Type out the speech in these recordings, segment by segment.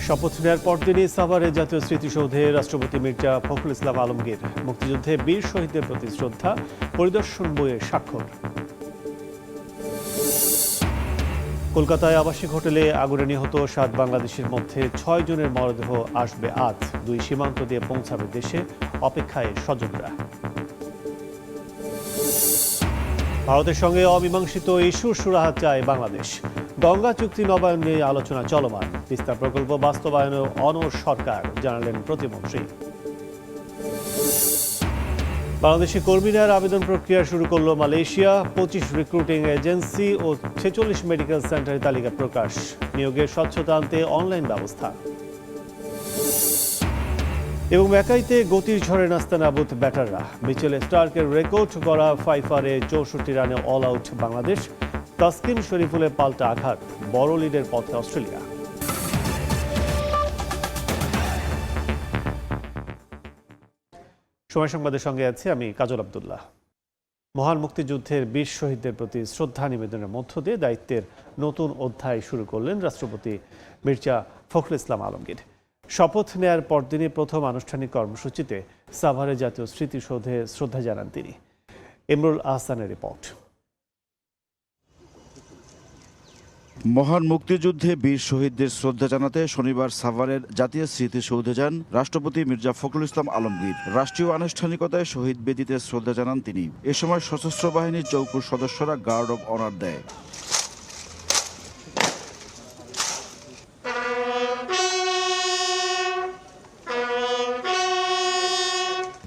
শপথ নেওয়ার পরদিনই সাভারে জাতীয় স্মৃতিসৌধে রাষ্ট্রপতি মির্জা ফখরুল ইসলাম আলমগীর মুক্তিযুদ্ধে বীর শহীদদের প্রতি শ্রদ্ধা পরিদর্শন বইয়ে স্বাক্ষর। কলকাতায় আবাসিক হোটেলে আগুনে নিহত ৭ বাংলাদেশের মধ্যে ৬ জনের মরদেহ আসবে আজ। ২ সীমান্ত দিয়ে পৌঁছাবে দেশে, অপেক্ষায় স্বজনরা। ভারতের সঙ্গে অমীমাংসিত ইস্যুর সুরাহা চায় বাংলাদেশ। গঙ্গা চুক্তি নবায়ন নিয়ে আলোচনা চলমান। তিস্তা প্রকল্প বাস্তবায়নে অনড় সরকার, জানালেন প্রতিমন্ত্রী। বাংলাদেশি কর্মীরা আবেদন প্রক্রিয়া শুরু করল মালয়েশিয়া। ২৫ রিক্রুটিং এজেন্সি ও ৪৬ মেডিকেল সেন্টারের তালিকা প্রকাশ। নিয়োগের স্বচ্ছতা আনতে অনলাইন ব্যবস্থা। এবং ম্যাকাইতে গতির ঝড়ে নাস্তানাবুদ ব্যাটাররা। মিচেল স্টার্কের রেকর্ড করা ৬৪ রানে অল আউট বাংলাদেশ। তাসকিন শরীফুলের পাল্টা আঘাত, বড় লিডের পথে অস্ট্রেলিয়া। সময় সংবাদের সঙ্গে আছি আমি কাজল আব্দুল্লাহ। মহান মুক্তিযুদ্ধের বীর শহীদদের প্রতি শ্রদ্ধা নিবেদনের মধ্য দিয়ে দায়িত্বের নতুন অধ্যায় শুরু করলেন রাষ্ট্রপতি মির্জা ফখরুল ইসলাম আলমগীর। শপথ নেয়ার পরদিনই প্রথম আনুষ্ঠানিক কর্মসূচিতে সাভারে জাতীয় স্মৃতিসৌধে শ্রদ্ধা জানান তিনি। ইমরুল আহসানের রিপোর্ট। মহান মুক্তিযুদ্ধে বীর শহীদদের শ্রদ্ধা জানাতে শনিবার সাভারের জাতীয় স্মৃতিসৌধে যান রাষ্ট্রপতি মির্জা ফখরুল ইসলাম আলমগীর। রাষ্ট্রীয় আনুষ্ঠানিকতায় শহীদ বেদিতে শ্রদ্ধা জানান তিনি। এ সময় সশস্ত্র বাহিনীর চৌকুর সদস্যরা গার্ড অব অনার দেয়।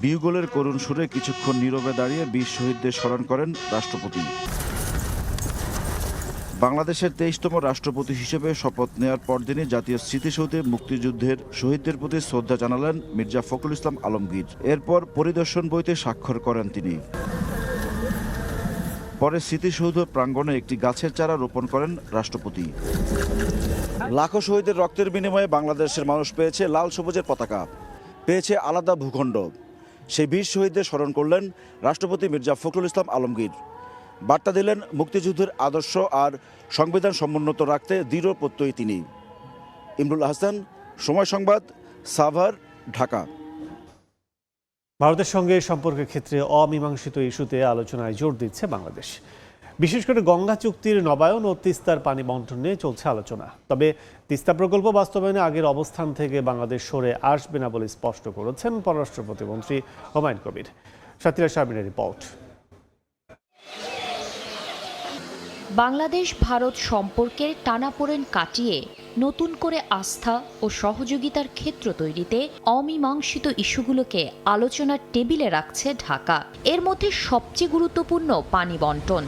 বিউগলের করুণ সুরে কিছুক্ষণ নীরবে দাঁড়িয়ে বীর শহীদদের স্মরণ করেন রাষ্ট্রপতি। বাংলাদেশের ২৩তম রাষ্ট্রপতি হিসেবে শপথ নেওয়ার পরদিনই জাতীয় স্মৃতিসৌধে মুক্তিযুদ্ধের শহীদদের প্রতি শ্রদ্ধা জানালেন মির্জা ফখরুল ইসলাম আলমগীর। এরপর পরিদর্শন বইতে স্বাক্ষর করেন তিনি। পরে স্মৃতিসৌধ প্রাঙ্গণে একটি গাছের চারা রোপণ করেন রাষ্ট্রপতি। লাখো শহীদের রক্তের বিনিময়ে বাংলাদেশের মানুষ পেয়েছে লাল সবুজের পতাকা, পেয়েছে আলাদা ভূখণ্ড। সেই বীর শহীদদের স্মরণ করলেন রাষ্ট্রপতি মির্জা ফখরুল ইসলাম আলমগীর। বার্তা দিলেন মুক্তিযুদ্ধের আদর্শ আর সংবিধান সমুন্নত রাখতে দৃঢ় প্রত্যয়ী তিনি। ইমরুল আহসান, সময় সংবাদ, সাভার, ঢাকা। ভারতের সঙ্গে সম্পর্কের ক্ষেত্রে অমীমাংসিত ইস্যুতে আলোচনায় জোর দিচ্ছে বাংলাদেশ। বিশেষ করে গঙ্গা চুক্তির নবায়ন ও তিস্তার পানি বন্টন নিয়ে চলছে আলোচনা। তবে তিস্তা প্রকল্প বাস্তবায়নে আগের অবস্থান থেকে বাংলাদেশ সরে আসবে না বলে স্পষ্ট করেছেন পররাষ্ট্র প্রতিমন্ত্রী হুমায়ুন কবির। সাথীরা শারমিনের রিপোর্ট। বাংলাদেশ ভারত সম্পর্কের টানাপোড়েন কাটিয়ে নতুন করে আস্থা ও সহযোগিতার ক্ষেত্র তৈরিতে অমীমাংসিত ইস্যুগুলোকে আলোচনার টেবিলে রাখছে ঢাকা। এর মধ্যে সবচেয়ে গুরুত্বপূর্ণ পানি বন্টন।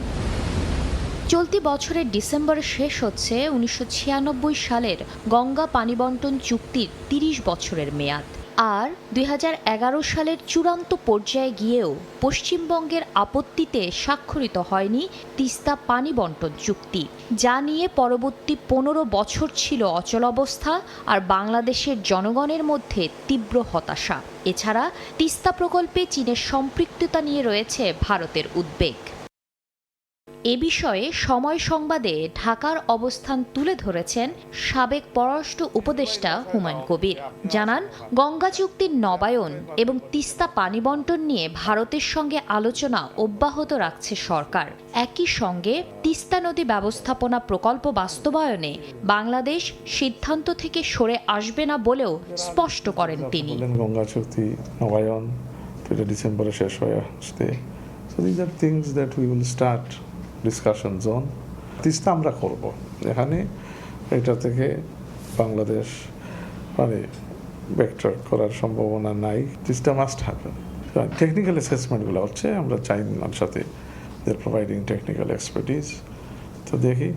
চলতি বছরের ডিসেম্বরে শেষ হচ্ছে ১৯৯৬ সালের গঙ্গা পানি বন্টন চুক্তির ৩০ বছরের মেয়াদ। আর ২০১১ সালের চূড়ান্ত পর্যায়ে গিয়েও পশ্চিমবঙ্গের আপত্তিতে স্বাক্ষরিত হয়নি তিস্তা পানি বন্টন চুক্তি, যা নিয়ে পরবর্তী ১৫ বছর ছিল অচলাবস্থা আর বাংলাদেশের জনগণের মধ্যে তীব্র হতাশা। এছাড়া তিস্তা প্রকল্পে চীনের সম্পৃক্ততা নিয়ে রয়েছে ভারতের উদ্বেগ। এ বিষয়ে সময় সংবাদে ঢাকার অবস্থান তুলে ধরেছেন সাবেক পররাষ্ট্র উপদেষ্টা হুমায়ুন কবির। জানান, গঙ্গা চুক্তির নবায়ন এবং তিস্তা পানি বন্টন নিয়ে ভারতের সঙ্গে আলোচনা অব্যাহত রাখছে সরকার। একই সঙ্গে তিস্তা নদী ব্যবস্থাপনা প্রকল্প বাস্তবায়নে বাংলাদেশ সিদ্ধান্ত থেকে সরে আসবে না বলেও স্পষ্ট করেন তিনি। গঙ্গা চুক্তি নবায়ন ডিসেম্বরে শেষ হয়ে আসছে। So these are things that we will start discussions on. Teesta আমরা করব, এখানে এটা থেকে বাংলাদেশ মানে ব্যাকট্র্যাক করার সম্ভাবনা নাই। Teesta must happen. টেকনিক্যাল অ্যাসেসমেন্টগুলো হচ্ছে, আমরা চাইনার সাথে প্রোভাইডিং টেকনিক্যাল এক্সপার্টিজ। তো দেখি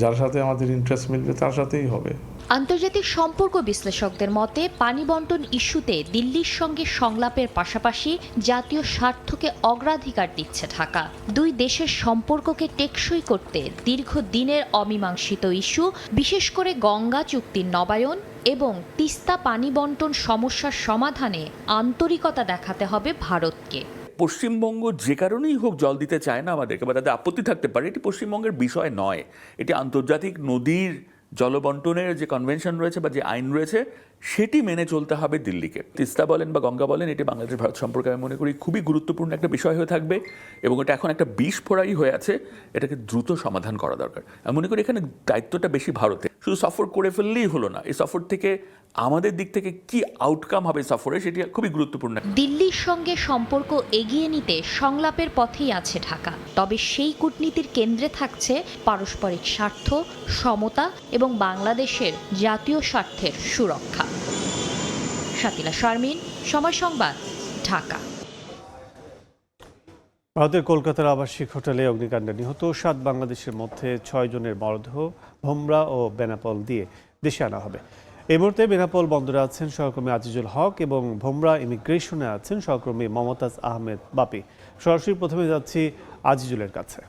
যার সাথে আমাদের ইন্টারেস্ট মিলবে তার সাথেই হবে। আন্তর্জাতিক সম্পর্ক বিশ্লেষকদের মতে পানি বন্টন ইস্যুতে দিল্লির সঙ্গে সংলাপের পাশাপাশি জাতীয় স্বার্থকে অগ্রাধিকার দিচ্ছে ঢাকা। দুই দেশের সম্পর্ককে টেকসই করতে দীর্ঘদিনের অমীমাংসিত ইস্যু, বিশেষ করে গঙ্গা চুক্তির নবায়ন এবং তিস্তা পানি বন্টন সমস্যার সমাধানে আন্তরিকতা দেখাতে হবে ভারতকে। পশ্চিমবঙ্গ যে কারণেই হোক জল দিতে চায় না আমাদেরকে, বা তাদের আপত্তি থাকতে পারে, এটি পশ্চিমবঙ্গের বিষয় নয়। এটি আন্তর্জাতিক নদীর জলবন্টনের যে কনভেনশন রয়েছে বা যে আইন রয়েছে সেটি মেনে চলতে হবে দিল্লিকে। তিস্তা বলেন বা গঙ্গা বলেন, এটি বাংলাদেশ ভারত সম্পর্কে আমি মনে করি খুবই গুরুত্বপূর্ণ একটা বিষয় হয়ে থাকবে এবং এটা এখন একটা বিষ-ফোড়াই হয়ে আছে, এটাকে দ্রুত সমাধান করা দরকার। আমি মনে করি এখানে দায়িত্বটা বেশি ভারতে। শুধু সফর করে ফেললেই হলো না, এই সফর থেকে আমাদের দিক থেকে কি আউটকাম হবে সফরে সেটি খুবই গুরুত্বপূর্ণ। দিল্লির সঙ্গে সম্পর্ক এগিয়ে নিতে সংলাপের পথেই আছে ঢাকা, তবে সেই কূটনীতির কেন্দ্রে থাকছে পারস্পরিক স্বার্থ, সমতা এবং বাংলাদেশের জাতীয় স্বার্থের সুরক্ষা। শাতিলা শারমিন, সময় সংবাদ, ঢাকা। ভারতের কলকাতার আবাসিক হোটেলে অগ্নিকাণ্ডে নিহত 7 বাংলাদেশের মধ্যে 6 জনের মরদেহ ভোমরা ও বেনাপোল দিয়ে দেশে আনা হবে। এই মুহূর্তে বেনাপোল বন্দরে আছেন সহকর্মী আজিজুল হক এবং ভোমরা ইমিগ্রেশনে আছেন সহকর্মী মমতাজ আহমেদ বাপি। সরাসরি প্রথমে যাচ্ছি আজিজুলের কাছে।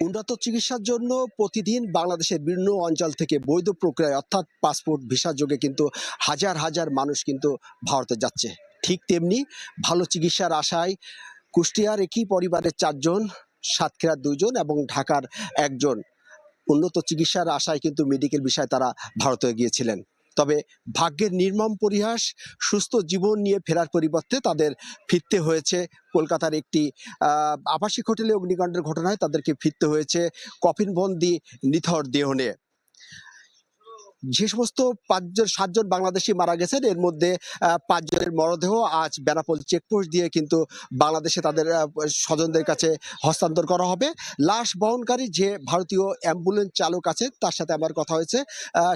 উন্নত চিকিৎসার জন্য প্রতিদিন বাংলাদেশের বিভিন্ন অঞ্চল থেকে বৈধ প্রক্রিয়ায় অর্থাৎ পাসপোর্ট ভিসা যোগে কিন্তু হাজার হাজার মানুষ কিন্তু ভারতে যাচ্ছে। ঠিক তেমনি ভালো চিকিৎসার আশায় কুষ্টিয়ার একই পরিবারের 4 জন, সাতক্ষীরার 2 জন এবং ঢাকার 1 জন উন্নত চিকিৎসার আশায় কিন্তু মেডিকেল বিষয়ে তারা ভারতে গিয়েছিলেন। তবে ভাগ্যের নির্মম পরিহাস, সুস্থ জীবন নিয়ে ফেরার পরিবর্তে তাদের ফিরতে হয়েছে কলকাতার একটি আবাসিক হোটেলে অগ্নিকাণ্ডের ঘটনায় তাদেরকে ফিরতে হয়েছে কফিনবন্দি নিথর দেহ নিয়ে। যে সমস্ত 7 জন বাংলাদেশি মারা গেছেন এর মধ্যে 5 জনের মরদেহ আজ বেনাপোল চেকপোস্ট দিয়ে কিন্তু বাংলাদেশে তাদের স্বজনদের কাছে হস্তান্তর করা হবে। লাশ বহনকারী যে ভারতীয় অ্যাম্বুলেন্স চালক আছে তার সাথে আমার কথা হয়েছে।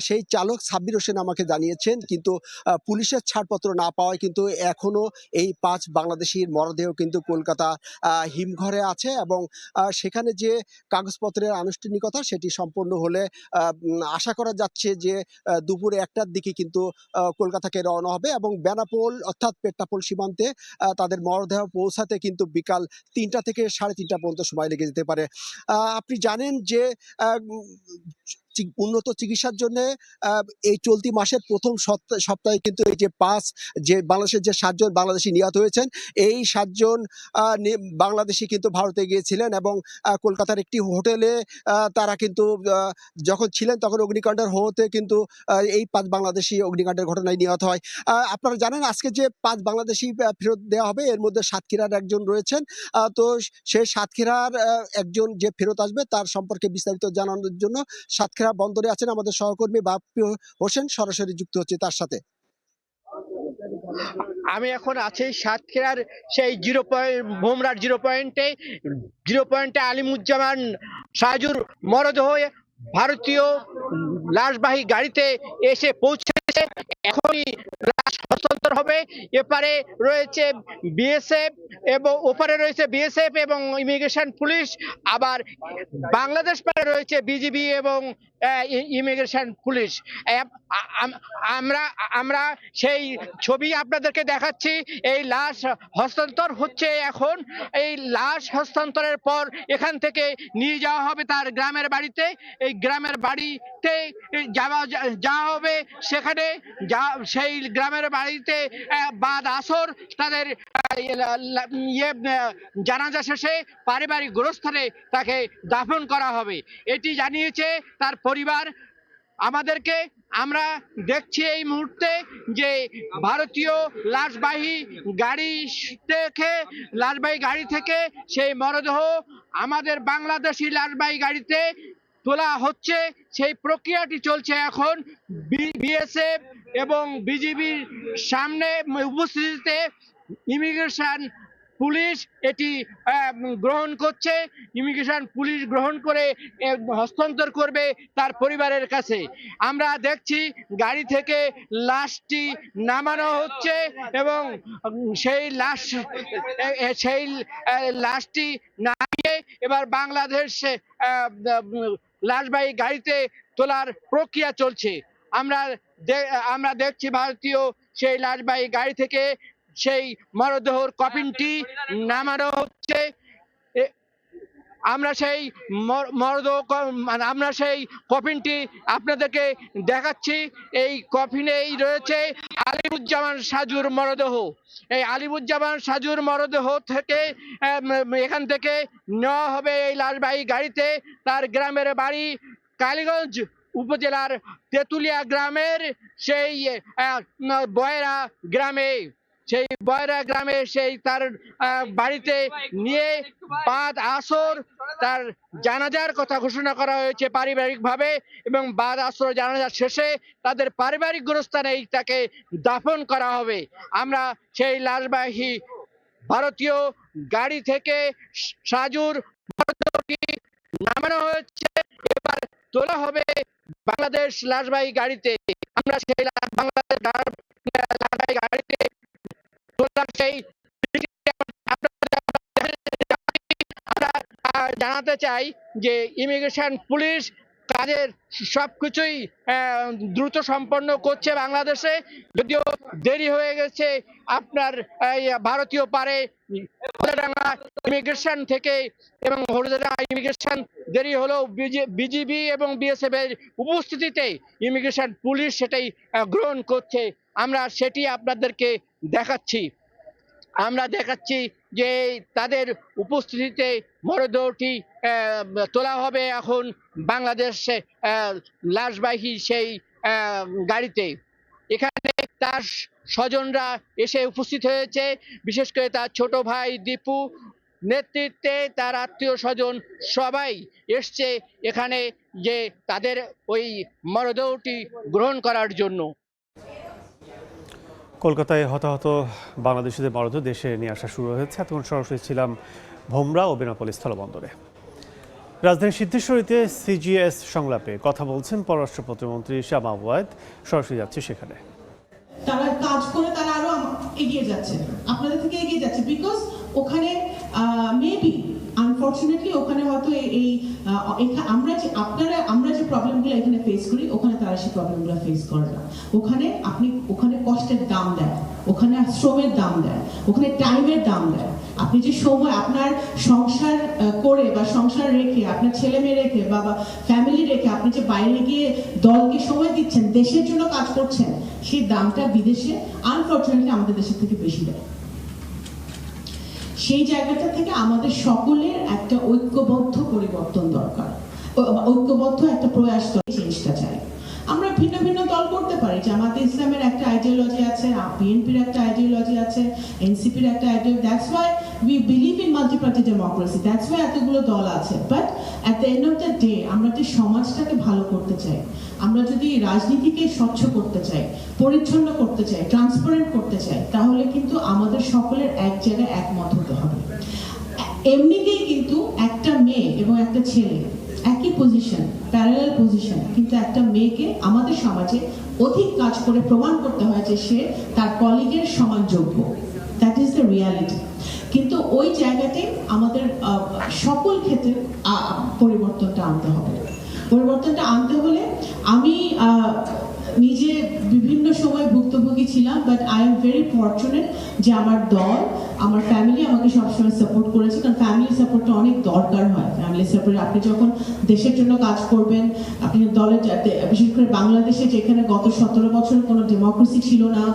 সেই চালক সাব্বির হোসেন আমাকে জানিয়েছেন কিন্তু পুলিশের ছাড়পত্র না পাওয়ায় কিন্তু এখনো এই 5 বাংলাদেশির মরদেহ কিন্তু কলকাতা হিমঘরে আছে এবং সেখানে যে কাগজপত্রের আনুষ্ঠানিকতা সেটি সম্পন্ন হলে আশা করা যাচ্ছে যে দুপুরে 1টার দিকে কিন্তু কলকাতাকে রওনা হবে এবং বেনাপোল অর্থাৎ পেট্টাপোল সীমান্তে তাদের মরদেহ পৌঁছাতে কিন্তু বিকাল 3টা থেকে 3:30টা পর্যন্ত সময় লেগে যেতে পারে। আপনি জানেন যে উন্নত চিকিৎসার জন্য এই চলতি মাসের প্রথম সপ্তাহে কিন্তু এই যে 5 যে বাংলাদেশের যে 7 জন বাংলাদেশি নিহত হয়েছেন এই 7 জন বাংলাদেশি কিন্তু ভারতে গিয়েছিলেন এবং কলকাতার একটি হোটেলে তারা কিন্তু যখন ছিলেন তখন অগ্নিকাণ্ডের হতে কিন্তু এই 5 বাংলাদেশি অগ্নিকাণ্ডের ঘটনায় নিহত হয়। আপনারা জানেন আজকে যে 5 বাংলাদেশি ফেরত দেওয়া হবে এর মধ্যে সাতক্ষীরার 1 জন রয়েছেন। তো সেই সাতক্ষীরার একজন যে ফেরত আসবে তার সম্পর্কে বিস্তারিত জানানোর জন্য সাতক্ষীরা বন্দরে আছেন আমাদের সহকর্মী বাপ্পি হোসেন, সরাসরি যুক্ত হচ্ছে তার সাথে। আমি এখন আছি সাতক্ষীরার সেই ভোমরার 0 পয়েন্টে আলিমুজ্জামান সাজুর মরদেহ ভারতীয় লাশবাহী গাড়িতে এসে পৌঁছেছে। এখনই লাশ হস্তান্তর হবে। এপারে রয়েছে বিএসএফ এবং ওপারে রয়েছে বিএসএফ এবং ইমিগ্রেশন পুলিশ, আবার বাংলাদেশ পারে রয়েছে বিজিবি এবং ইমিগ্রেশন পুলিশ। আমরা সেই ছবি আপনাদেরকে দেখাচ্ছি। এই লাশ হস্তান্তর হচ্ছে এখন। এই লাশ হস্তান্তরের পর এখান থেকে নিয়ে যাওয়া হবে তার গ্রামের বাড়িতে। এই গ্রামের বাড়িতে যাওয়া হবে। সেখানে সেই গ্রামের বাড়িতে বাদ আসর তাদের জানাজা শেষে পারিবারিক গোরস্থানে তাকে দাফন করা হবে, এটি জানিয়েছে তার পরিবার আমাদেরকে। আমরা দেখছি এই মুহূর্তে যে ভারতীয় লাশবাহী গাড়ি থেকে সেই মরদেহ আমাদের বাংলাদেশি লাশবাহী গাড়িতে তোলা হচ্ছে। সেই প্রক্রিয়াটি চলছে এখন। বিএসএফ এবং বিজিবির সামনে উপস্থিতিতে ইমিগ্রেশন পুলিশ এটি গ্রহণ করছে। ইমিগ্রেশন পুলিশ গ্রহণ করে হস্তান্তর করবে তার পরিবারের কাছে। আমরা দেখছি গাড়ি থেকে লাশটি নামানো হচ্ছে এবং সেই লাশটি নামিয়ে এবার বাংলাদেশ লাশবাহী গাড়িতে তোলার প্রক্রিয়া চলছে। আমরা দেখছি ভারতীয় সেই লাশবাহী গাড়ি থেকে সেই মরদেহর কফিনটি নামানো হচ্ছে। আমরা সেই আমরা সেই কফিনটি আপনাদেরকে দেখাচ্ছি। এই কফিনেই রয়েছে আলিমুজ্জামান সাজুর মরদেহ। এই আলিমুজ্জামান সাজুর মরদেহ থেকে এখান থেকে নেওয়া হবে এই লাশবাহী গাড়িতে তার গ্রামের বাড়ি কালীগঞ্জ উপজেলার তেঁতুলিয়া গ্রামের সেই বয়রা গ্রামে। সেই বয়রা গ্রামে সেই তার বাড়িতে নিয়ে বাদ আসর তার জানাজার কথা ঘোষণা করা হয়েছে পারিবারিকভাবে, এবং বাদ আসর জানাজা শেষে তাদের পারিবারিক গোরস্থানেই তাকে দাফন করা হবে। আমরা সেই লাশবাহী ভারতীয় গাড়ি থেকে সাজুর মরদেহটি নামানো হয়েছে, এবার তোলা হবে বাংলাদেশ লাশবাহী গাড়িতে। আমরা সেই বাংলাদেশ লাশবাহী গাড়িতে তোলা সেই আমরা জানাতে চাই যে ইমিগ্রেশন পুলিশ কাজের সবকিছুই দ্রুত সম্পন্ন করছে বাংলাদেশে, যদিও দেরি হয়ে গেছে আপনার ভারতীয় পারে হলদিয়াডাঙ্গা ইমিগ্রেশন থেকে, এবং হলদিয়াডাঙ্গা ইমিগ্রেশন দেরি হলেও বিজিবি এবং বিএসএফ এর উপস্থিতিতে ইমিগ্রেশন পুলিশ সেটাই গ্রহণ করছে। আমরা সেটি আপনাদেরকে দেখাচ্ছি। আমরা দেখাচ্ছি যে তাদের উপস্থিতিতে মরদেহটি তোলা হবে এখন বাংলাদেশ লাশবাহী সেই গাড়িতে। এখানে তার স্বজনরা এসে উপস্থিত হয়েছে, বিশেষ করে তার ছোট ভাই দীপু নেতৃত্বে তার আত্মীয় স্বজন সবাই এসছে এখানে যে তাদের ওই মরদেহটি গ্রহণ করার জন্য। কলকাতায় হতাহত বাংলাদেশিদের মরদেহ দেশে নিয়ে আসা শুরু হয়েছে। এতক্ষণ সরাসরি ছিলাম ভোমরা ও বেনাপোল স্থলবন্দরে। রাজধানীর সিদ্ধেশ্বরীতে সিজিএস সংলাপে কথা বলছেন পররাষ্ট্র প্রতিমন্ত্রী শামা ওয়াদ। সরাসরি যাচ্ছে সেখানে। তারা কাজ করে তারা আরো এগিয়ে যাচ্ছে, আপনাদের থেকে এগিয়ে যাচ্ছে, বিকজ ওখানে মেবি আনফরচুনেটলি ওখানে হয়তো এই আমরা যে প্রবলেমগুলো এখানে ফেস করি ওখানে তারা সেই প্রবলেমগুলো ফেস করে না। ওখানে কষ্টের দাম দেয়, ওখানে শ্রমের দাম দেয়, ওখানে টাইমের দাম দেয়। আপনি যে সময় আপনার সংসার করে বা সংসার রেখে আপনার ছেলে মেয়ে রেখে বা ফ্যামিলি রেখে আপনি যে বাইরে গিয়ে দলকে সময় দিচ্ছেন, দেশের জন্য কাজ করছেন, সেই দামটা বিদেশে আনফরচুনেটলি আমাদের দেশের থেকে বেশি দেয়। সেই জায়গাটা থেকে আমাদের সকলের একটা ঐক্যবদ্ধ পরিবর্তন দরকার, ঐক্যবদ্ধ একটা প্রয়াস চেঞ্জটা চাই। আমরা ভিন্ন ভিন্ন দল করতে পারি, জামাতে ইসলামের একটা আইডিওলজি আছে, বিএনপির একটা আইডিওলজি আছে, এনসিপির একটা ideology. That's why we believe in multi party democracy, that's why এতগুলো দল আছে। But at the end of the day আমরা যে সমাজটাকে ভালো করতে চাই, আমরা যদি রাজনীতিকে স্বচ্ছ করতে চাই, পরিচ্ছন্ন করতে চাই, ট্রান্সপারেন্ট করতে চাই, তাহলে কিন্তু আমাদের সকলের এক জায়গায় একমত হতে হবে। এমনিতেই কিন্তু একটা মেয়ে এবং একটা ছেলে একই পজিশন, প্যারালাল পজিশন, কিন্তু একটা মেয়েকে আমাদের সমাজে অধিক কাজ করে প্রমাণ করতে হয় যে সে তার কলিগের সমান যোগ্য। That is the reality. কিন্তু ওই জায়গাতে আমাদের সকল ক্ষেত্রে পরিবর্তনটা আনতে হবে। পরিবর্তনটা আনতে হলে আমি নিজে বিভিন্ন সময় ভুক্তভোগী ছিলাম, but I am very fortunate যে আমার দল, আমার ফ্যামিলি আমাকে সবসময় সাপোর্ট করেছে, কারণ ফ্যামিলি সাপোর্টটা অনেক দরকার হয়। ফ্যামিলি সাপোর্ট, আপনি যখন দেশের জন্য কাজ করবেন, আপনি দলের, বিশেষ করে বাংলাদেশে যেখানে গত 17 বছর কোনো ডেমোক্রেসি ছিল না,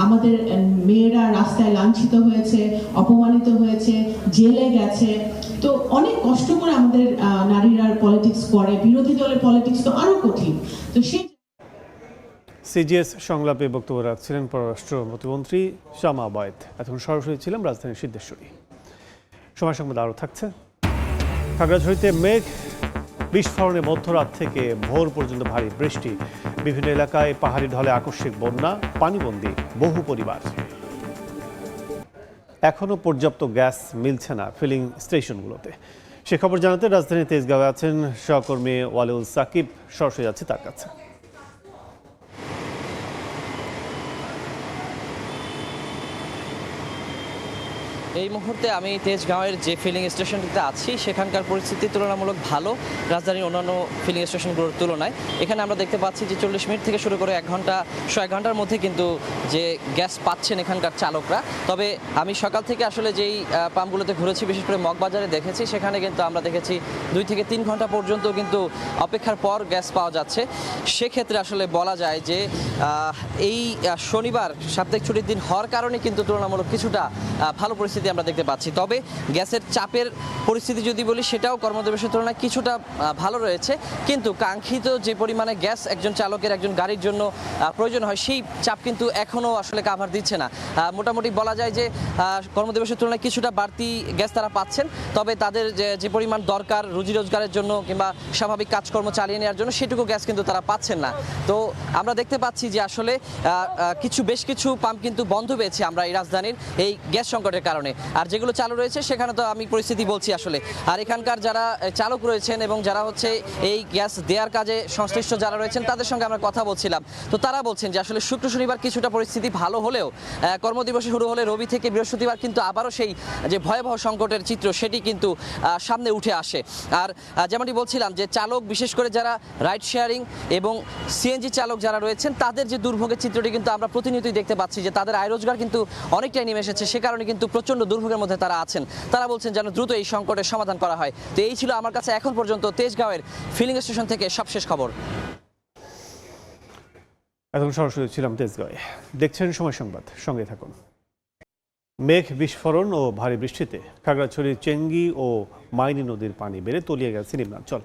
আমাদের মেয়েরা রাস্তায় লাঞ্ছিত হয়েছে, অপমানিত হয়েছে, জেলে গেছে, তো অনেক কষ্ট করে আমাদের নারীরা পলিটিক্স করে, বিরোধী দলের পলিটিক্স তো আরো কঠিন। তো সেই সিজিএস সংলাপে বক্তব্য রাখছিলেন পররাষ্ট্র প্রতিমন্ত্রী শামা ওয়াদ। এখন সরাসরি ছিলাম রাজধানীর সিদ্ধেশ্বরী। সময় সংবাদ আরও থাকছে। খাগড়াছড়িতে মেঘ বিস্ফোরণে মধ্যরাত থেকে ভোর পর্যন্ত ভারী বৃষ্টি, বিভিন্ন এলাকায় পাহাড়ি ঢলে আকস্মিক বন্যা, পানিবন্দী বহু পরিবার। এখনও পর্যাপ্ত গ্যাস মিলছে না ফিলিং স্টেশনগুলোতে। সে খবর জানাতে রাজধানীর তেজগাঁওয়ে আছেন সহকর্মী ওয়ালিউল সাকিব। সরাসরি যাচ্ছে তার কাছে। এই মুহূর্তে আমি তেজগাঁওয়ের যে ফিলিং স্টেশনটিতে আছি সেখানকার পরিস্থিতি তুলনামূলক ভালো রাজধানীর অন্যান্য ফিলিং স্টেশনগুলোর তুলনায়। এখানে আমরা দেখতে পাচ্ছি যে 40 মিনিট থেকে শুরু করে 1 ঘন্টার মধ্যে কিন্তু যে গ্যাস পাচ্ছেন এখানকার চালকরা। তবে আমি সকাল থেকে আসলে যেই পাম্পগুলোতে ঘুরেছি, বিশেষ করে মগবাজারে দেখেছি, সেখানে কিন্তু আমরা দেখেছি 2 থেকে 3 ঘন্টা পর্যন্ত কিন্তু অপেক্ষার পর গ্যাস পাওয়া যাচ্ছে। সেক্ষেত্রে আসলে বলা যায় যে এই শনিবার সাপ্তাহিক ছুটির দিন হওয়ার কারণে কিন্তু তুলনামূলক কিছুটা ভালো পরিস্থিতি আমরা দেখতে পাচ্ছি। তবে গ্যাসের চাপের পরিস্থিতি যদি বলি সেটাও কর্মদিবসের তুলনায় কিছুটা ভালো রয়েছে, কিন্তু কাঙ্ক্ষিত যে পরিমাণে গ্যাস একজন চালকের একজন গাড়ির জন্য প্রয়োজন হয় সেই চাপ কিন্তু এখনও আসলে কাভার দিচ্ছে না। মোটামুটি বলা যায় যে কর্মদিবসের তুলনায় কিছুটা বাড়তি গ্যাস তারা পাচ্ছেন, তবে তাদের যে পরিমাণ দরকার রুজি রোজগারের জন্য কিংবা স্বাভাবিক কাজকর্ম চালিয়ে নেওয়ার জন্য সেটুকু গ্যাস কিন্তু তারা পাচ্ছেন না। তো আমরা দেখতে পাচ্ছি যে আসলে বেশ কিছু পাম্প কিন্তু বন্ধ পেয়েছে আমরা এই রাজধানীর এই গ্যাস সংকটের কারণে। আর যেগুলো চালু রয়েছে সেখানে তো আমি পরিস্থিতি বলছি আসলে। আর এখানকার যারা চালক রয়েছেন এবং যারা হচ্ছে এই গ্যাস দেওয়ার কাজে সংশ্লিষ্ট যারা রয়েছেন তাদের সঙ্গে আমরা কথা বলছিলাম, তো তারা বলছেন যে আসলে শুক্র শনিবার কিছুটা পরিস্থিতি ভালো হলেও কর্মদিবসে শুরু হলে রবি থেকে বৃহস্পতিবার কিন্তু আবারও সেই যে ভয়াবহ সংকটের চিত্র সেটি কিন্তু সামনে উঠে আসে। আর যেমনটি বলছিলাম যে চালক, বিশেষ করে যারা রাইড শেয়ারিং এবং সিএনজি চালক যারা রয়েছেন তাদের যে দুর্ভোগের চিত্রটি কিন্তু আমরা প্রতিনিয়তই দেখতে পাচ্ছি যে তাদের আয় রোজগার কিন্তু অনেকটাই নেমে এসেছে। সে কারণে কিন্তু প্রচণ্ড দুর্ভোগের মধ্যে তারা আছেন। তারা বলছেন যেন দ্রুত এই সংকটের সমাধান করা হয়। তো এই ছিল আমার কাছে এখন পর্যন্ত তেজগাঁওয়ের ফিলিং স্টেশন থেকে সবশেষ খবর। এখন সরাসরি ছিলাম তেজগাঁওয়ে। দেখছেন সময় সংবাদ, সঙ্গে থাকুন। মেঘ বিস্ফোরণ ও ভারী বৃষ্টিতে খাগড়াছড়ির চেঙ্গি ও মাইনী নদীর পানি বেড়ে তলিয়ে গেছে নিম্নাঞ্চল।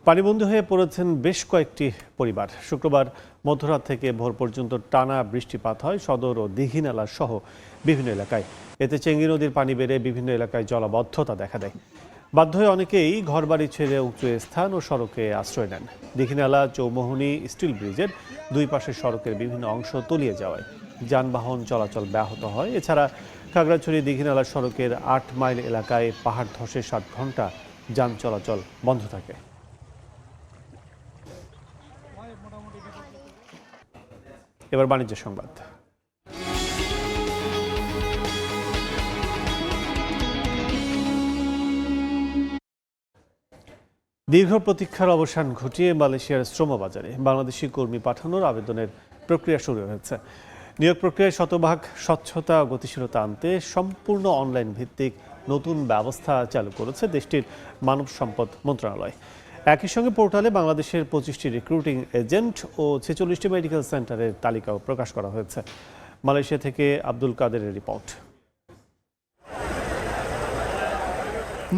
পানিবন্দী হয়ে পড়েছেন বেশ কয়েকটি পরিবার। শুক্রবার মধ্যরাত থেকে ভোর পর্যন্ত টানা বৃষ্টিপাত হয় সদর ও দীঘিনালা সহ বিভিন্ন এলাকায়। এতে চেঙ্গি নদীর পানি বেড়ে বিভিন্ন এলাকায় জলাবদ্ধতা দেখা দেয়। বাধ্য হয়ে অনেকেই ঘরবাড়ি ছেড়ে উঁচু স্থান ও সড়কে আশ্রয় নেন। দীঘিনালা চৌমোহনী স্টিল ব্রিজের 2 পাশের সড়কের বিভিন্ন অংশ তলিয়ে যাওয়ায় যানবাহন চলাচল ব্যাহত হয়। এছাড়া খাগড়াছড়ি দীঘিনালা সড়কের 8 মাইল এলাকায় পাহাড় ধসে 7 ঘন্টা যান চলাচল বন্ধ থাকে। এবার বাণিজ্য সংবাদ। দীর্ঘ প্রতীক্ষার অবসান ঘটিয়ে মালয়েশিয়ার শ্রমবাজারে বাংলাদেশি কর্মী পাঠানোর আবেদনের প্রক্রিয়া শুরু হয়েছে। নিয়োগ প্রক্রিয়ায় শতভাগ স্বচ্ছতা ও গতিশীলতা আনতে সম্পূর্ণ অনলাইন ভিত্তিক নতুন ব্যবস্থা চালু করেছে দেশটির মানব সম্পদ মন্ত্রণালয়। একই সঙ্গে পোর্টালে বাংলাদেশের 25টি রিক্রুটিং এজেন্ট ও 46টি মেডিকেল সেন্টারের তালিকাও প্রকাশ করা হয়েছে। মালয়েশিয়া থেকে আব্দুল কাদেরের রিপোর্ট।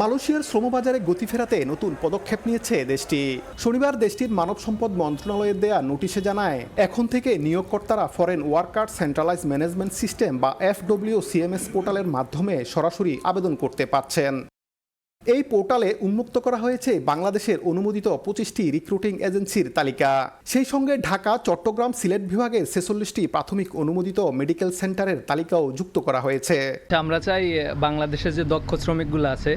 মালয়েশিয়ার শ্রমবাজারে গতি ফেরাতে নতুন পদক্ষেপ নিয়েছে দেশটি। শনিবার দেশটির মানব সম্পদ মন্ত্রণালয়ের দেয়া নোটিশে জানায়, এখন থেকে নিয়োগকর্তারা foreign worker centralize management system বা FWCMS পোর্টালের মাধ্যমে সরাসরি আবেদন করতে পারছেন। এই পোর্টালে উন্মুক্ত করা হয়েছে বাংলাদেশের অনুমোদিত 25টি রিক্রুটিং এজেন্সির তালিকা। সেই সঙ্গে ঢাকা, চট্টগ্রাম, সিলেট বিভাগের 46টি প্রাথমিক অনুমোদিত মেডিকেল সেন্টারের তালিকাও যুক্ত করা হয়েছে। আমরা চাই বাংলাদেশের যে দক্ষ শ্রমিকগুলো আছে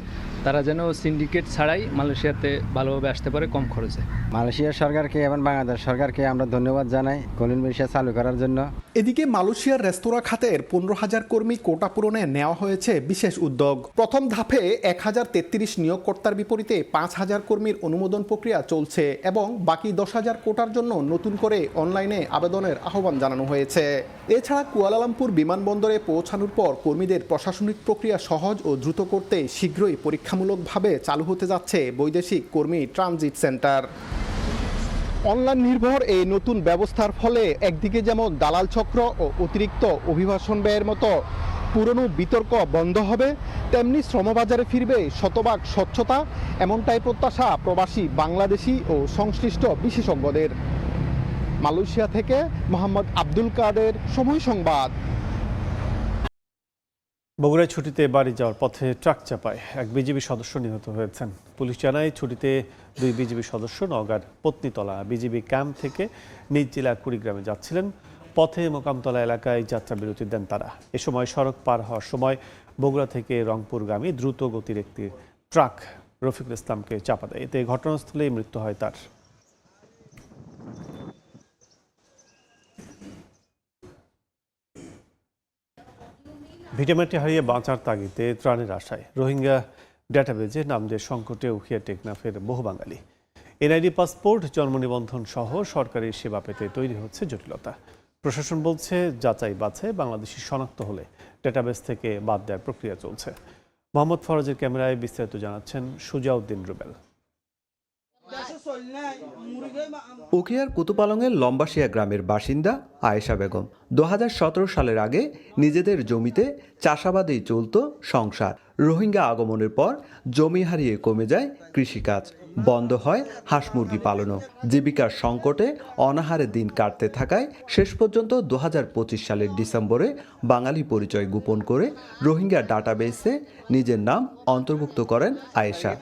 তারা যেন সিন্ডিকেট ছাড়াই মালয়েশিয়াতে ভালোভাবে আসতে পারে কম খরচে। মালয়েশিয়া সরকারকে এবং বাংলাদেশ সরকারকে আমরা ধন্যবাদ জানাই কলিন ভিসা চালু করার জন্য। এদিকে মালয়েশিয়ার রেস্তোরাঁ খাতের 15,000 কর্মী কোটা পূরণে নেওয়া হয়েছে বিশেষ উদ্যোগ। প্রথম ধাপে 1033 নিয়োগকর্তার বিপরীতে 5,000 কর্মীর অনুমোদন প্রক্রিয়া চলছে এবং বাকি 10,000 কোটার জন্য নতুন করে অনলাইনে আবেদনের আহ্বান জানানো হয়েছে। এছাড়া কুয়ালালামপুর বিমানবন্দরে পৌঁছানোর পর কর্মীদের প্রশাসনিক প্রক্রিয়া সহজ ও দ্রুত করতে শীঘ্রই পরীক্ষামূলকভাবে চালু হতে যাচ্ছে বৈদেশিক কর্মী ট্রানজিট সেন্টার। অনলাইন নির্ভর এই নতুন ব্যবস্থার ফলে একদিকে যেমন দালাল চক্র ও অতিরিক্ত অভিবাসন ব্যয়ের মতো পুরনো বিতর্ক বন্ধ হবে, তেমনি শ্রমবাজারে ফিরবে শতভাগ স্বচ্ছতা, এমনটাই প্রত্যাশা প্রবাসী বাংলাদেশি ও সংশ্লিষ্ট বিশেষজ্ঞদের। মালয়েশিয়া থেকে মোহাম্মদ আব্দুল কাদের, সময় সংবাদ। বগুড়ায় ছুটিতে বাড়ি যাওয়ার পথে ট্রাক চাপায় এক বিজিবি সদস্য নিহত হয়েছেন। পুলিশ জানায় ছুটিতে 2 বিজিবি সদস্য নওগাঁর পত্নীতলা বিজিবি ক্যাম্প থেকে নিজ জেলা কুড়িগ্রামে যাচ্ছিলেন। পথে মোকামতলা এলাকায় যাত্রা বিরতি দেন তারা। এ সময় সড়ক পার হওয়ার সময় বগুড়া থেকে রংপুরগামী দ্রুত গতির একটি ট্রাক রফিকুল ইসলামকে চাপা দেয়। এতে ঘটনাস্থলেই মৃত্যু হয় তার। ভিটেমাটি হারিয়ে বাঁচার তাগিদে ত্রাণের আশায় রোহিঙ্গা ডেটাবেজে নামদের সংকটে উখিয়া টেকনাফের বহু বাঙালি। এনআইডি পাসপোর্ট, জন্ম নিবন্ধন সহ সরকারি সেবা পেতে তৈরি হচ্ছে জটিলতা। প্রশাসন বলছে যাচাই বাছাই বাংলাদেশি শনাক্ত হলে ডেটাবেজ থেকে বাদ দেওয়ার প্রক্রিয়া চলছে। মোহাম্মদ ফরাজের ক্যামেরায় বিস্তারিত জানাচ্ছেন সুজাউদ্দিন রুবেল। উখিয়ার কুতুপালংয়ের লম্বাশিয়া গ্রামের বাসিন্দা আয়েশা বেগম 2017 সালের আগে নিজেদের জমিতে চাষাবাদেই চলত সংসার। রোহিঙ্গা আগমনের পর জমি হারিয়ে কমে যায় কৃষিকাজ, বন্ধ হয় হাঁস মুরগি পালনও। জীবিকার সংকটে অনাহারে দিন কাটতে থাকায় শেষ পর্যন্ত 2025 সালের ডিসেম্বরে বাঙালি পরিচয় গোপন করে রোহিঙ্গা ডাটাবেসে নিজের নাম অন্তর্ভুক্ত করেন আয়েশা।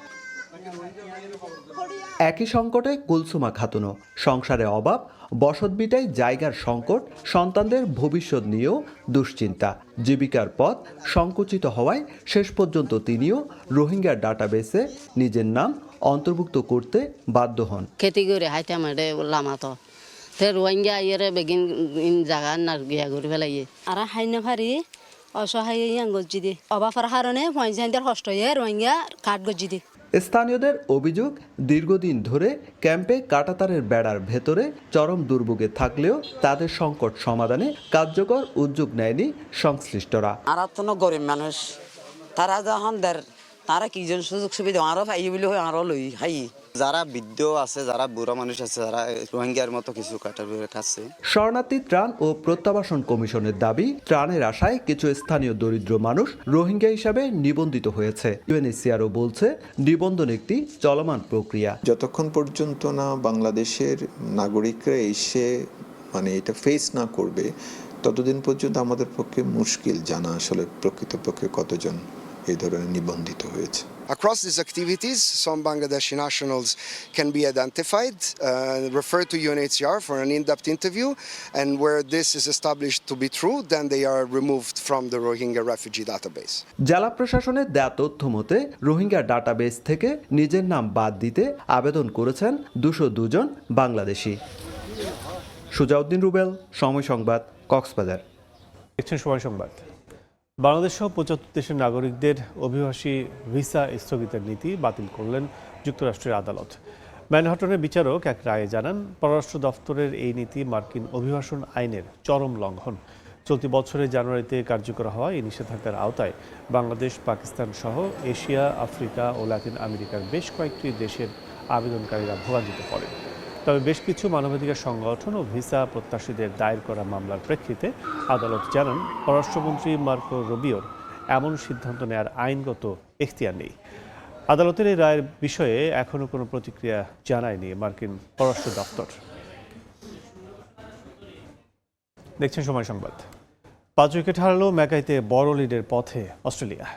একই সংকটে কুলসুমা খাতুনও। সংসারে অভাব, বসতভিটায় জায়গার সংকট, সন্তানদের ভবিষ্যৎ নিয়েও দুশ্চিন্তা। জীবিকার পথ সংকুচিত হওয়ায় শেষ পর্যন্ত তিনিও রোহিঙ্গা ডাটাবেসে নিজের নাম অন্তর্ভুক্ত করতে বাধ্য হন। খেতি করে হাইতে আমাদের লামাতো রোহিঙ্গা ইয়ে বেগিন জায়গা না গিয়া করে ফেলাই আর হাই না ফারি অসহায় গজ্জি দি অবাফার কারণে পয়সাদের কষ্ট হয়ে রোহিঙ্গা কাঠ গজ্জি দি। স্থানীয়দের অভিযোগ, দীর্ঘদিন ধরে ক্যাম্পে কাঁটাতারের বেড়ার ভেতরে চরম দুর্ভোগে থাকলেও তাদের সংকট সমাধানে কার্যকর উদ্যোগ নেয়নি সংশ্লিষ্টরা। আর তো গরিব মানুষ, তারা যখন তারা কি জন সুযোগ সুবিধা আরো পাই বলে আরো লই হাই। যারা বৃদ্ধ আছে, যারা বুড়া মানুষ আছে, যারা রোহিঙ্গার মতো কিছু কাটার খাচ্ছে। শরণার্থী ত্রাণ ও প্রত্যাবাসন কমিশনের দাবি, ত্রাণের আশায় কিছু স্থানীয় দরিদ্র মানুষ রোহিঙ্গা হিসাবে নিবন্ধিত হয়েছে। ইউএনএইচসিআরও বলছে নিবন্ধন একটি চলমান প্রক্রিয়া। যতক্ষণ পর্যন্ত না বাংলাদেশের নাগরিকরা এসে এটা ফেস না করবে, ততদিন পর্যন্ত আমাদের পক্ষে মুশকিল জানা আসলে প্রকৃতপক্ষে কতজন এই ধরনের নিবন্ধিত হয়েছে। Across these activities, some Bangladeshi nationals can be identified, referred to UNHCR for an in-depth interview, and where this is established to be true, then they are removed from the Rohingya refugee database. জেলা প্রশাসনের দেয়া তথ্য মতে Rohingya database থেকে নিজের নাম বাদ দিতে আবেদন করেছেন 202 জন বাংলাদেশি। সুজাউদ্দিন রুবেল, সময় সংবাদ, কক্সবাজার। দেখছেন সময় সংবাদ। বাংলাদেশ সহ 75 দেশের নাগরিকদের অভিবাসী ভিসা স্থগিতের নীতি বাতিল করলেন যুক্তরাষ্ট্রের আদালত। ম্যানহাটনের বিচারক এক রায়ে জানান, পররাষ্ট্র দফতরের এই নীতি মার্কিন অভিবাসন আইনের চরম লঙ্ঘন। চলতি বছরের জানুয়ারিতে কার্যকর হওয়া এই নিষেধাজ্ঞার আওতায় বাংলাদেশ, পাকিস্তান সহ এশিয়া, আফ্রিকা ও লাতিন আমেরিকার বেশ কয়েকটি দেশের আবেদনকারীরা ভোগান্তিতে পড়েন। তবে বেশ কিছু মানবাধিকার সংগঠন ও ভিসা প্রত্যাশীদের দায়ের করা মামলার প্রেক্ষিতে আদালত জানান, পররাষ্ট্রমন্ত্রী মার্কো রুবিওর এমন সিদ্ধান্ত নেওয়ার আইনগত এখতিয়ার নেই। আদালতের এই রায়ের বিষয়ে এখনও কোনো প্রতিক্রিয়া জানায়নি মার্কিন পররাষ্ট্র দপ্তর। দেখছেন সময় সংবাদ। 5 উইকেট হারালো ম্যাকাইতে বড় লিডের পথে অস্ট্রেলিয়া।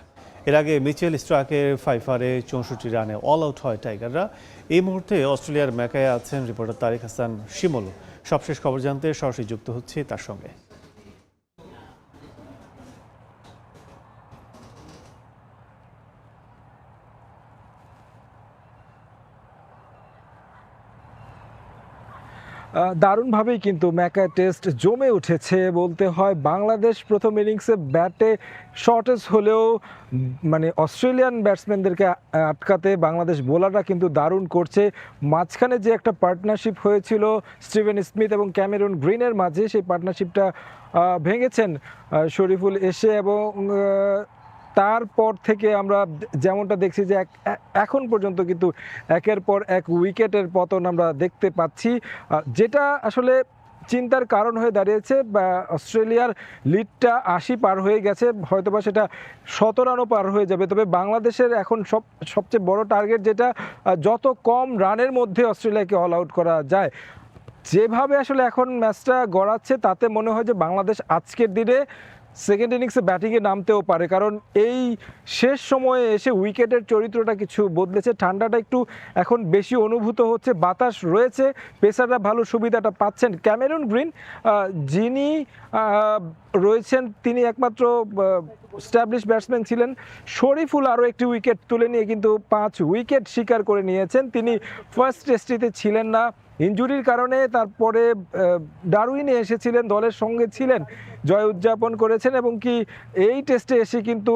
এর আগে মিচেল স্ট্রাকের 64 রানে অল আউট হয় টাইগাররা। এই মুহূর্তে অস্ট্রেলিয়ার ম্যাকায়ে আছেন রিপোর্টার তারিক হাসান শিমুল। সবশেষ খবর জানতে সরাসরি যুক্ত হচ্ছে তার সঙ্গে। দারুণভাবেই কিন্তু ম্যাকা টেস্ট জমে উঠেছে বলতে হয়। বাংলাদেশ প্রথম ইনিংসে ব্যাটে শর্টেজ হলেও অস্ট্রেলিয়ান ব্যাটসম্যানদেরকে আটকাতে বাংলাদেশ বোলাররা কিন্তু দারুণ করছে। মাঝখানে যে একটা পার্টনারশিপ হয়েছিল স্টিভেন স্মিথ এবং ক্যামেরন গ্রিনের মাঝে, সেই পার্টনারশিপটা ভেঙেছেন শরীফুল এসে, এবং তারপর থেকে আমরা যেমনটা দেখছি যে এখন পর্যন্ত কিন্তু একের পর এক উইকেটের পতন আমরা দেখতে পাচ্ছি, যেটা আসলে চিন্তার কারণ হয়ে দাঁড়িয়েছে। অস্ট্রেলিয়ার লিডটা 80 পার হয়ে গেছে, হয়তোবা সেটা 17 রানও পার হয়ে যাবে। তবে বাংলাদেশের এখন সবচেয়ে বড় টার্গেট যেটা, যত কম রানের মধ্যে অস্ট্রেলিয়াকে অল আউট করা যায়। যেভাবে আসলে এখন ম্যাচটা গড়াচ্ছে তাতে মনে হয় যে বাংলাদেশ আজকের দিনে সেকেন্ড ইনিংসে ব্যাটিংয়ে নামতেও পারে, কারণ এই শেষ সময়ে এসে উইকেটের চরিত্রটা কিছু বদলেছে। ঠান্ডাটা একটু এখন বেশি অনুভূত হচ্ছে, বাতাস রয়েছে, পেসাররা ভালো সুবিধাটা পাচ্ছেন। ক্যামেরন গ্রিন যিনি রয়েছেন তিনি একমাত্র স্ট্যাবলিশ ব্যাটসম্যান ছিলেন। শরীফুল আরও একটি উইকেট তুলে নিয়ে কিন্তু 5 উইকেট শিকার করে নিয়েছেন। তিনি ফার্স্ট টেস্টটিতে ছিলেন না, ইনজুরির কারণে তারপরে ডারউইনে এসেছিলেন, দলের সঙ্গে ছিলেন, জয় উদযাপন করেছেন এবং কি এই টেস্টে এসে কিন্তু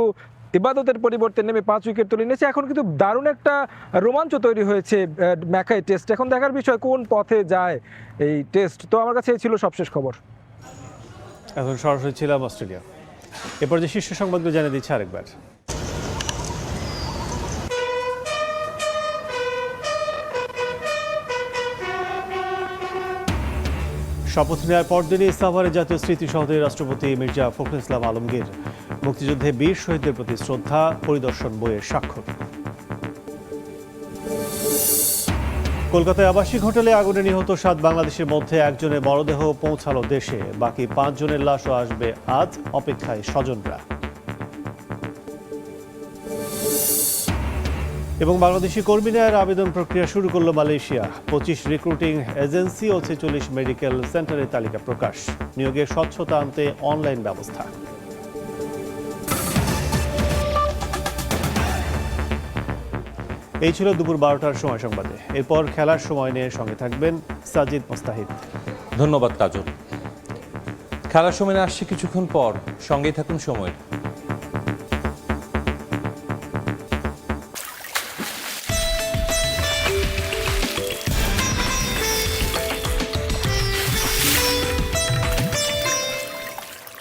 ইবাদতের পরিবর্তে নেমে 5 উইকেট তুলে নিয়েছে। এখন কিন্তু দারুণ একটা রোমাঞ্চ তৈরি হয়েছে ম্যাকাই টেস্ট। এখন দেখার বিষয় কোন পথে যায় এই টেস্ট। তো আমার কাছে এই ছিল সবশেষ খবর। এখন সরাসরি ছিলাম অস্ট্রেলিয়া। এরপর যে শীর্ষ সংবাদগুলো জানিয়ে দিচ্ছে আরেকবার। শপথ নেওয়ার পরদিনই ইসলামাবাদের জাতীয় স্মৃতিসৌধে রাষ্ট্রপতি মির্জা ফখরুল ইসলাম আলমগীর মুক্তিযুদ্ধে বীর শহীদদের প্রতি শ্রদ্ধা পরিদর্শন বইয়ের স্বাক্ষর। কলকাতায় আবাসিক হোটেলে আগুনে নিহত 7 বাংলাদেশের মধ্যে একজনের মরদেহ পৌঁছালো দেশে, বাকি 5 জনের লাশও আসবে আজ, অপেক্ষায় স্বজনরা। এবং বাংলাদেশি কর্মী নেওয়ার আবেদন প্রক্রিয়া শুরু করল মালয়েশিয়া। 25 রিক্রুটিং এজেন্সি ও 46 মেডিকেল সেন্টারের তালিকা প্রকাশ। নিয়োগের স্বচ্ছতা আনতে অনলাইন ব্যবস্থা। এই ছিল দুপুর 12টার সময় সংবাদে। এরপর খেলার সময় নিয়ে সঙ্গে থাকবেন সাজিদ মোস্তাহিদ। ধন্যবাদ কাজল। খেলার সময় আসছে কিছুক্ষণ পর, সঙ্গেই থাকুন সময়ের।